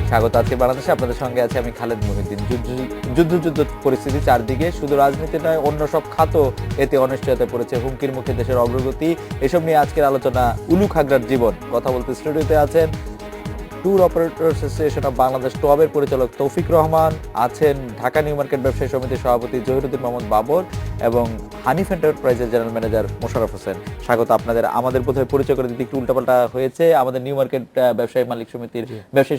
স্বাগত আজকে বাংলাদেশে। আপনাদের সঙ্গে আছে আমি খালেদ মুহিউদ্দিন। যুদ্ধ পরিস্থিতি চারদিকে, শুধু রাজনীতি নয়, অন্য সব খাতও এতে অনিশ্চয়তায় পড়েছে। হুমকির মুখে দেশের অগ্রগতি, এসব নিয়ে আজকের আলোচনা। উলু খাগড়ার জীবন কথা বলতে স্টুডিওতে আছেন tour operator association of Bangladesh টবের পরিচালক তৌফিক রহমান, আছেন ঢাকা নিউ মার্কেট ব্যবসায়ী সমিতির সভাপতি জহিরুদ্দিন মোহাম্মদ বাবর এবং হানিফ এন্টারপ্রাইজের জেনারেল ম্যানেজার মোশাররফ হোসেন। স্বাগত আপনাদের। আমাদের বোধহয় পরিচয় করে দিতে একটু উল্টাপাল্টা হয়েছে। আমাদের নিউ মার্কেট ব্যবসায়ী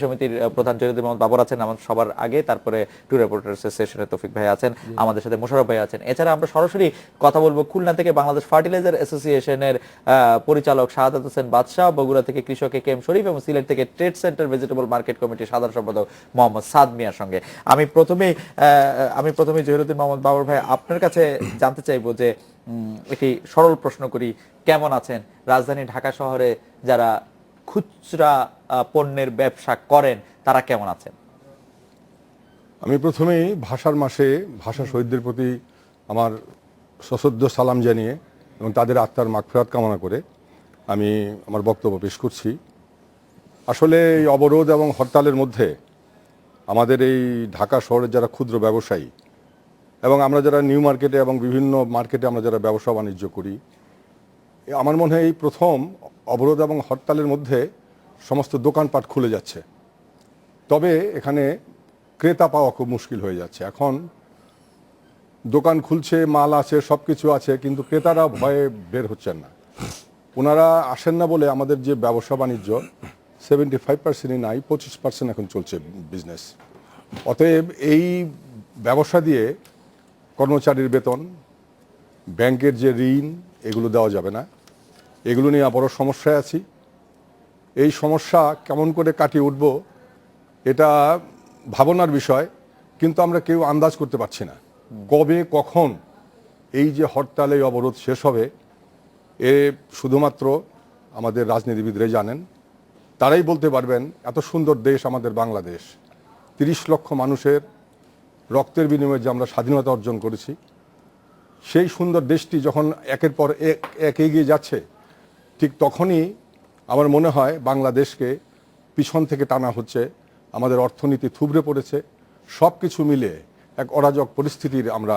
সমিতির প্রধান জহিরুদ্দিন মোহাম্মদ বাবর আছেন আমাদের সবার আগে, তারপরে ট্যুর অপারেটর অ্যাসোসিয়েশনের তৌফিক ভাই আছেন, আমাদের সাথে মোশাররফ ভাই আছেন। এছাড়া আমরা সরাসরি কথা বলবো খুলনা থেকে বাংলাদেশ ফার্টিলাইজার অ্যাসোসিয়েশনের পরিচালক শাহাদাত হোসেন বাদশাহ, বগুড়া থেকে কৃষক এ কে এম শরীফ এবং সিলেট থেকে ট্রেড সেন্টার ভেজিটেবল মার্কেট কমিটির সাধারণ সম্পাদক মোহাম্মদ সাদ মিয়ার সঙ্গে। আমি প্রথমেই জহিরুদ্দিন মোহাম্মদ বাবর ভাই আপনার কাছে জানতে চাইবো যে একটি সরল প্রশ্ন করি, কেমন আছেন? রাজধানী ঢাকা শহরে যারা খুচরা পণ্যের ব্যবসা করেন তারা কেমন আছেন? আমি প্রথমেই ভাষার মাসে ভাষা শহীদদের প্রতি আমার সশ্রদ্ধ সালাম জানিয়ে এবং তাদের আত্মার মাগফিরাত কামনা করে আমি আমার বক্তব্য পেশ করছি। আসলে এই অবরোধ এবং হরতালের মধ্যে আমাদের এই ঢাকা শহরের যারা ক্ষুদ্র ব্যবসায়ী এবং আমরা যারা নিউ মার্কেটে এবং বিভিন্ন মার্কেটে আমরা যারা ব্যবসা বাণিজ্য করি, আমার মনে হয় এই প্রথম অবরোধ এবং হরতালের মধ্যে সমস্ত দোকানপাট খুলে যাচ্ছে। তবে এখানে ক্রেতা পাওয়া খুব মুশকিল হয়ে যাচ্ছে। এখন দোকান খুলছে, মাল আছে, সব কিছু আছে, কিন্তু ক্রেতারা ভয়ে বের হচ্ছেন না। ওনারা আসেন না বলে আমাদের যে ব্যবসা বাণিজ্য 75%ই নাই, 25% এখন চলছে বিজনেস। অতএব এই ব্যবসা দিয়ে কর্মচারীর বেতন, ব্যাংকের যে ঋণ, এগুলো দেওয়া যাবে না। এগুলো নিয়ে বড় সমস্যায় আছি। এই সমস্যা কেমন করে কাটিয়ে উঠব এটা ভাবনার বিষয়, কিন্তু আমরা কেউ আন্দাজ করতে পারছি না কবে কখন এই যে হরতাল, এই অবরোধ শেষ হবে। এ শুধুমাত্র আমাদের রাজনীতিবিদরাই জানেন, তারাই বলতে পারবেন। এত সুন্দর দেশ আমাদের বাংলাদেশ, 30 লক্ষ মানুষের রক্তের বিনিময়ে যে আমরা স্বাধীনতা অর্জন করেছি, সেই সুন্দর দেশটি যখন একের পর এক এগিয়ে যাচ্ছে, ঠিক তখনই আমার মনে হয় বাংলাদেশকে পিছন থেকে টানা হচ্ছে। আমাদের অর্থনীতি থুবড়ে পড়েছে, সব কিছু মিলে এক অরাজক পরিস্থিতির আমরা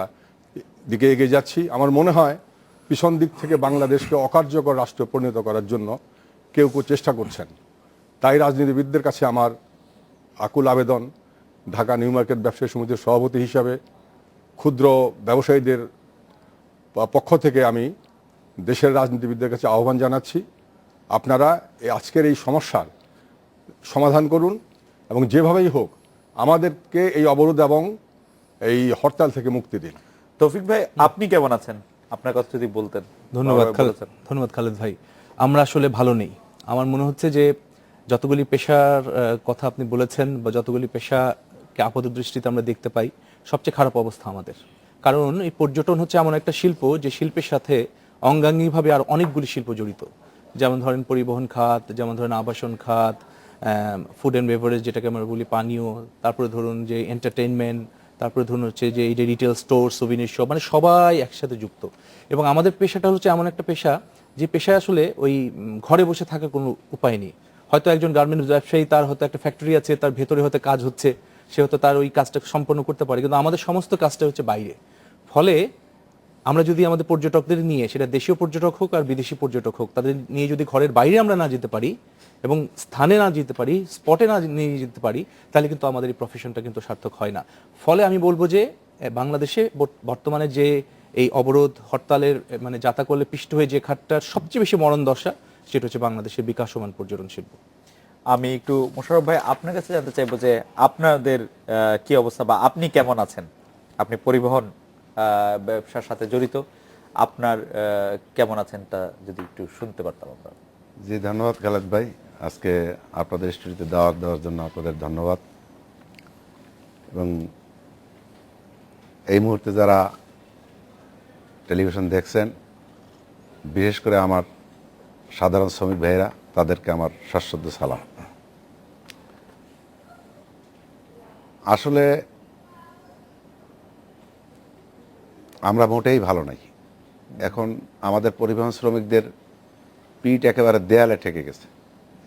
দিকে এগিয়ে যাচ্ছি। আমার মনে হয় পিছন দিক থেকে বাংলাদেশকে অকার্যকর রাষ্ট্রে পরিণত করার জন্য কেউ চেষ্টা করছেন। তাই রাজনীতিবিদদের কাছে আমার আকুল আবেদন, ঢাকা নিউ মার্কেট ব্যবসায়ী সমিতির সভাপতি হিসাবে ক্ষুদ্র ব্যবসায়ীদের পক্ষ থেকে আমি দেশের রাজনীতিবিদদের কাছে আহ্বান জানাচ্ছি, আপনারা আজকের এই সমস্যার সমাধান করুন এবং যেভাবেই হোক আমাদেরকে এই অবরোধ এবং এই হরতাল থেকে মুক্তি দিন। তৌফিক ভাই, আপনি কেমন আছেন? আপনার কথা যদি বলতেন। ধন্যবাদ খালেদ ভাই। আমরা আসলে ভালো নেই। আমার মনে হচ্ছে যে যতগুলি পেশার কথা আপনি বলেছেন বা যতগুলি পেশাকে আপাত দৃষ্টিতে আমরা দেখতে পাই, সবচেয়ে খারাপ অবস্থা আমাদের। কারণ এই পর্যটন হচ্ছে এমন একটা শিল্প যে শিল্পের সাথে অঙ্গাঙ্গিভাবে আর অনেকগুলি শিল্প জড়িত। যেমন ধরেন পরিবহন খাত, যেমন ধরেন আবাসন খাত, ফুড অ্যান্ড বেভারেজ যেটাকে আমরা বলি পানীয়, তারপরে ধরুন যে এন্টারটেইনমেন্ট, তারপরে ধরুন হচ্ছে যে এই যে রিটেল স্টোর, সুভিনির শপ, মানে সবাই একসাথে যুক্ত। এবং আমাদের পেশাটা হচ্ছে এমন একটা পেশা যে পেশায় আসলে ওই ঘরে বসে থাকার কোনো উপায় নেই। হয়তো একজন গার্মেন্টস ব্যবসায়ী, তার হয়তো একটা ফ্যাক্টরি আছে, তার ভেতরে হয়তো কাজ হচ্ছে, সে হয়তো তার ওই কাজটা সম্পন্ন করতে পারে, কিন্তু আমাদের সমস্ত কাজটা হচ্ছে বাইরে। ফলে আমরা যদি আমাদের পর্যটকদের নিয়ে, সেটা দেশীয় পর্যটক হোক আর বিদেশি পর্যটক হোক, তাদের নিয়ে যদি ঘরের বাইরে আমরা না যেতে পারি এবং স্থানে না যেতে পারি, স্পটে না নিয়ে যেতে পারি, তাহলে কিন্তু আমাদের এই প্রফেশনটা কিন্তু সার্থক হয় না। ফলে আমি বলবো যে বাংলাদেশে বর্তমানে যে এই অবরোধ হরতালের মানে যাতা করলে পিষ্ট হয়ে যে খাতটার সবচেয়ে বেশি মরণ দশা, সেটা হচ্ছে বাংলাদেশের বিকাশমান পর্যটন শিল্প। আমি একটু মোশাররফ ভাই আপনার কাছে জানতে চাইবো যে আপনাদের কি অবস্থা বা আপনি কেমন আছেন? আপনি পরিবহন ব্যবসার সাথে জড়িত, আপনার কেমন আছেন তা যদি একটু শুনতে পারতাম আমরা। জি, ধন্যবাদ খালেদ ভাই। আজকে আপনাদের স্টুডিওতে দাওয়াত দেওয়ার জন্য আপনাদের ধন্যবাদ। এবং এই মুহূর্তে যারা টেলিভিশন দেখছেন, বিশেষ করে আমার সাধারণ শ্রমিক ভাইয়েরা, তাদেরকে আমার সশ্রদ্ধ সালাম। আসলে আমরা মোটেই ভালো নাই। এখন আমাদের পরিবহন শ্রমিকদের পিঠ একেবারে দেয়ালে ঠেকে গেছে,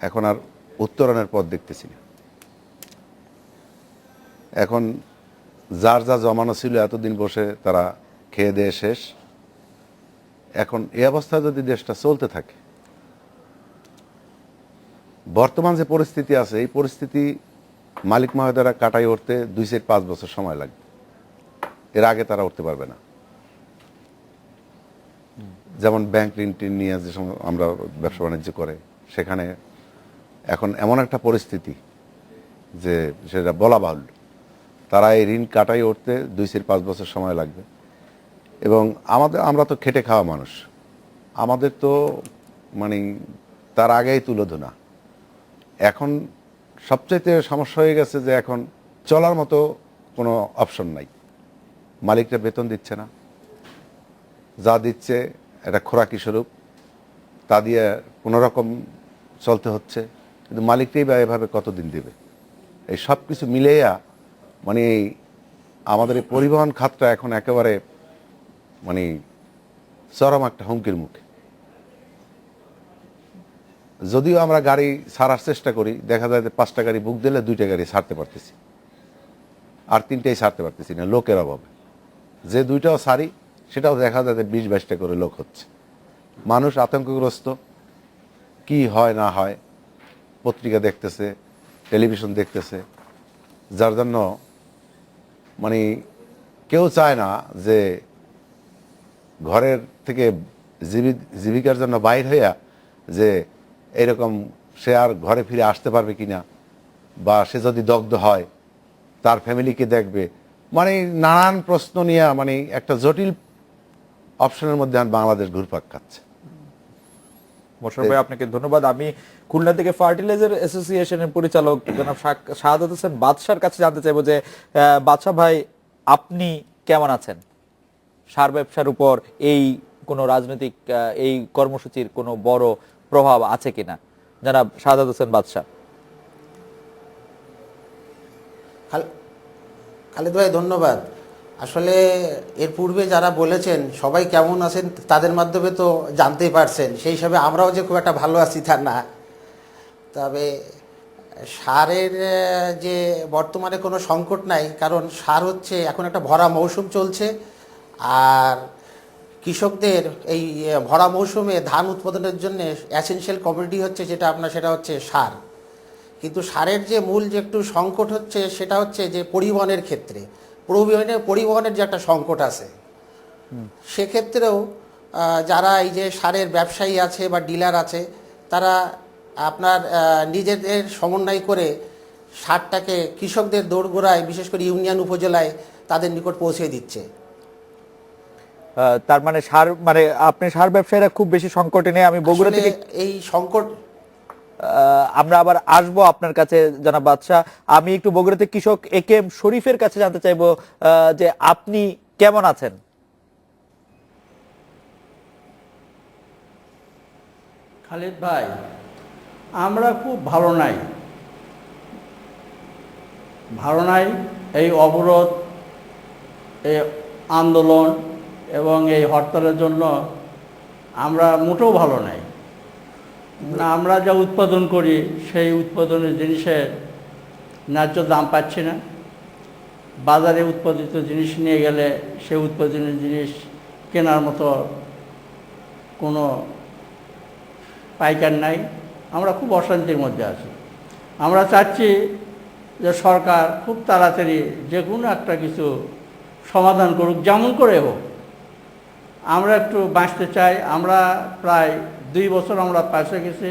এখন আর উত্তরণের পথ দেখতেছি না। এখন যার যা জমানো ছিল এতদিন বসে তারা খেয়ে দিয়ে শেষ। এখন এই অবস্থায় যদি দেশটা চলতে থাকে, বর্তমান যে পরিস্থিতি আছে এই পরিস্থিতি মালিক মহোদয়রা কাটাই উঠতে 2-5 বছর সময় লাগবে, এর আগে তারা উঠতে পারবে না। যেমন ব্যাংক ঋণ টিন নিয়ে যে সময় আমরা ব্যবসা বাণিজ্য করে, সেখানে এখন এমন একটা পরিস্থিতি যে সেটা বলা বাহুল্য, তারা এই ঋণ কাটাই উঠতে 2-5 বছর সময় লাগবে। এবং আমরা তো খেটে খাওয়া মানুষ, আমাদের তো মানে তার আগেই তুলোধনা। এখন সবচাইতে সমস্যা হয়ে গেছে যে এখন চলার মতো কোনো অপশন নাই। মালিকরা বেতন দিচ্ছে না, যা দিচ্ছে এটা খোরাকি স্বরূপ, তা দিয়ে কোনো রকম চলতে হচ্ছে। কিন্তু মালিকটাই বা এভাবে কতদিন দেবে? এই সব কিছু মিলেয়া মানে আমাদের এই পরিবহন খাতটা এখন একেবারে মানে চরম একটা হুমকির মুখে। যদিও আমরা গাড়ি ছাড়ার চেষ্টা করি, দেখা যায় যে 5টা গাড়ি বুক দিলে 2টা গাড়ি ছাড়তে পারতেছি, আর 3টাই ছাড়তে পারতেছি না লোকের অভাবে। যে 2টাও ছাড়ি সেটাও দেখা যায় যে 20-22টা করে লোক হচ্ছে। মানুষ আতঙ্কগ্রস্ত, কি হয় না হয় পত্রিকা দেখতেছে, টেলিভিশন দেখতেছে, যার জন্য মানে কেউ চায় না যে ঘরের থেকে জীবিকার জন্য বাইর হইয়া যে এরকম সে আর ঘরে ফিরে আসতে পারবে কিনা, বা সে যদি দগ্ধ হয় তার ফ্যামিলিকে দেখবে, মানে নানান প্রশ্ন নিয়ে মানে একটা জটিল অপশনের মধ্যে বাংলাদেশ ঘুরপাক খাচ্ছে। মোশাররফ ভাই, আপনাকে ধন্যবাদ। আমি খুলনা থেকে ফার্টিলাইজার অ্যাসোসিয়েশনের পরিচালক জনাব শাহাদাত হোসেন বাদশার কাছে জানতে চাইবো যে বাদশা ভাই, আপনি কেমন আছেন? সার ব্যবসার উপর এই কোনো রাজনৈতিক এই কর্মসূচির কোনো বড় প্রভাব আছে কিনা? জনাব শাহাদাত হোসেন বাদশা। খালেদ ভাই ধন্যবাদ। আসলে এর পূর্বে যারা বলেছেন সবাই কেমন আছেন তাদের মাধ্যমে তো জানতেই পারছেন, সেই হিসাবে আমরাও যে খুব একটা ভালো আছি তা না। তবে সারের যে বর্তমানে কোনো সংকট নাই, কারণ সার হচ্ছে এখন একটা ভরা মৌসুম চলছে, আর কৃষকদের এই ভরা মৌসুমে ধান উৎপাদনের জন্য এসেনশিয়াল কমোডিটি হচ্ছে সেটা হচ্ছে সার। কিন্তু সারের যে মূল যে একটু সংকট হচ্ছে সেটা হচ্ছে যে পরিবহনের ক্ষেত্রে পরিবহনের যে একটা সংকট আছে, সেক্ষেত্রেও যারা এই যে সারের ব্যবসায়ী আছে বা ডিলার আছে, তারা আপনার নিজেদের সমন্বয় করে সারটাকে কৃষকদের দোরগোড়ায়, বিশেষ করে ইউনিয়ন উপজেলায় তাদের নিকট পৌঁছে দিচ্ছে। তার মানে আপনি সার ব্যবসায়ীরা খুব বেশি সংকটে নেই। আমি বগুড়া থেকে এই সংকট আমরা আবার আসবো আপনার কাছে জনাব বাদশা। আমি একটু বগুড়াতে কৃষক একেএম শরীফের কাছে জানতে চাইবো যে আপনি কেমন আছেন? খালিদ ভাই, আমরা খুব ভালো নাই। এই অবরোধ, এই আন্দোলন এবং এই হরতালের জন্য আমরা মোটেও ভালো নাই। আমরা যা উৎপাদন করি সেই উৎপাদনের জিনিসের ন্যায্য দাম পাচ্ছি না। বাজারে উৎপাদিত জিনিস নিয়ে গেলে সেই উৎপাদনের জিনিস কেনার মতো কোনো পাইকার নাই। আমরা খুব অশান্তির মধ্যে আছি। আমরা চাচ্ছি যে সরকার খুব তাড়াতাড়ি যে কোনো একটা কিছু সমাধান করুক, যেমন করে হোক। আমরা একটু বাঁচতে চাই। আমরা প্রায় 2 বছর আমরা পাশে গেছি,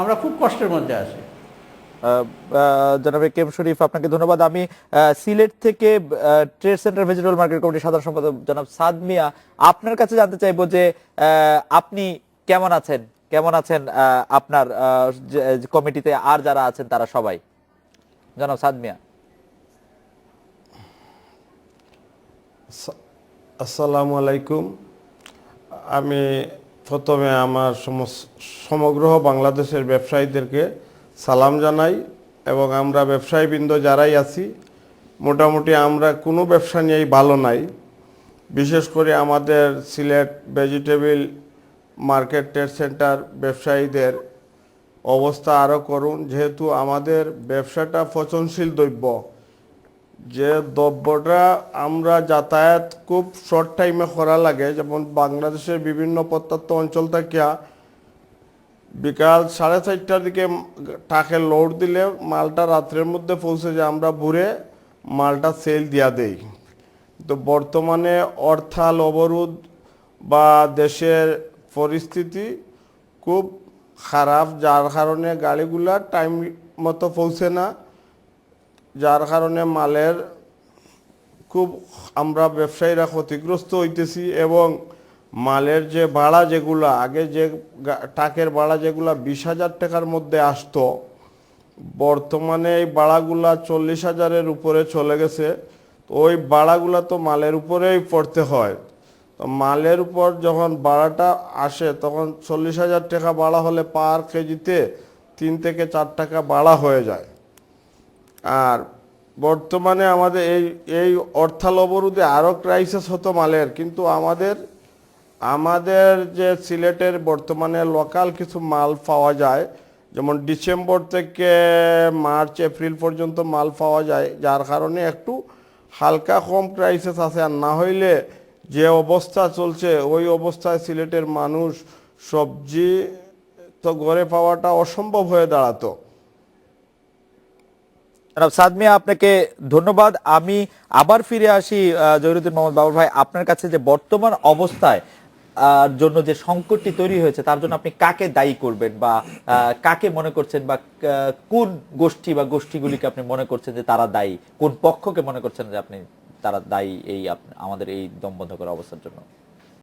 আমরা খুব কষ্টের মধ্যে আছি। জনাব একেএম শরীফ, আপনাকে ধন্যবাদ। আমি সিলেট থেকে ট্রেড সেন্টার ভেজিটেবল মার্কেট কমিটির সাধারণ সম্পাদক জনাব সাদ মিয়া, আপনার কাছে জানতে চাইবো যে আপনি কেমন আছেন? আপনার কমিটিতে আর যারা আছেন তারা সবাই? জনাব সাদ মিয়া। আসসালামু আলাইকুম। আমি প্রথমে আমার সমগ্র বাংলাদেশের ব্যবসায়ীদেরকে সালাম জানাই, এবং আমরা ব্যবসায়ীবৃন্দ যারাই আছি মোটামুটি আমরা কোনো ব্যবসা নিয়েই ভালো নাই। বিশেষ করে আমাদের Sylhet vegetable market trade centre ব্যবসায়ীদের অবস্থা আরও করুন, যেহেতু আমাদের ব্যবসাটা পচনশীল দ্রব্য যে দ্রব্যটা আমরা যাতায়াত খুব শর্ট টাইমে করা লাগে, যেমন বাংলাদেশের বিভিন্ন প্রত্যন্ত অঞ্চল থেকে বিকাল 4:30টার দিকে ট্রাকে লোড দিলে মালটা রাত্রের মধ্যে পৌঁছে যায়, আমরা ভোরে মালটা সেল দিয়া দেই। তো বর্তমানে হরতাল অবরোধ বা দেশের পরিস্থিতি খুব খারাপ, যার কারণে গাড়িগুলা টাইম মতো পৌঁছে না, যার কারণে মালের খুব আমরা ব্যবসায়ীরা ক্ষতিগ্রস্ত হইতেছি। এবং মালের যে ভাড়া যেগুলো আগে যে ট্রাকের ভাড়া যেগুলো 20,000 টাকার মধ্যে আসতো, বর্তমানে এই ভাড়াগুলা 40,000-এর উপরে চলে গেছে। তো ওই ভাড়াগুলা তো মালের উপরেই পড়তে হয়। তো মালের উপর যখন ভাড়াটা আসে তখন 40,000 টাকা ভাড়া হলে পার কেজিতে 3 থেকে 4 টাকা ভাড়া হয়ে যায়। আর বর্তমানে আমাদের এই হরতাল অবরোধে আরও ক্রাইসিস হতো মালের, কিন্তু আমাদের যে সিলেটের বর্তমানে লোকাল কিছু মাল পাওয়া যায়, যেমন ডিসেম্বর থেকে মার্চ এপ্রিল পর্যন্ত মাল পাওয়া যায়, যার কারণে একটু হালকা কম ক্রাইসিস আছে। আর না হইলে যে অবস্থা চলছে ওই অবস্থায় সিলেটের মানুষ সবজি তো ঘরে পাওয়াটা অসম্ভব হয়ে দাঁড়াতো। জনাব সাদ মিয়া, আপনাকে ধন্যবাদ। আমি আবার ফিরে আসি জহিরুদ্দিন মোহাম্মদ বাবর ভাই, আপনার কাছে যে বর্তমান অবস্থায় জন্য যে সংকটটি তৈরি হয়েছে তার জন্য আপনি কাকে দায়ী করবেন, বা কাকে মনে করছেন, বা কোন গোষ্ঠী বা গোষ্ঠীগুলিকে আপনি মনে করছেন যে তারা দায়ী, কোন পক্ষকে মনে করছেন যে আপনি তারা দায়ী এই আমাদের এই দমবন্ধ করা অবস্থার জন্য?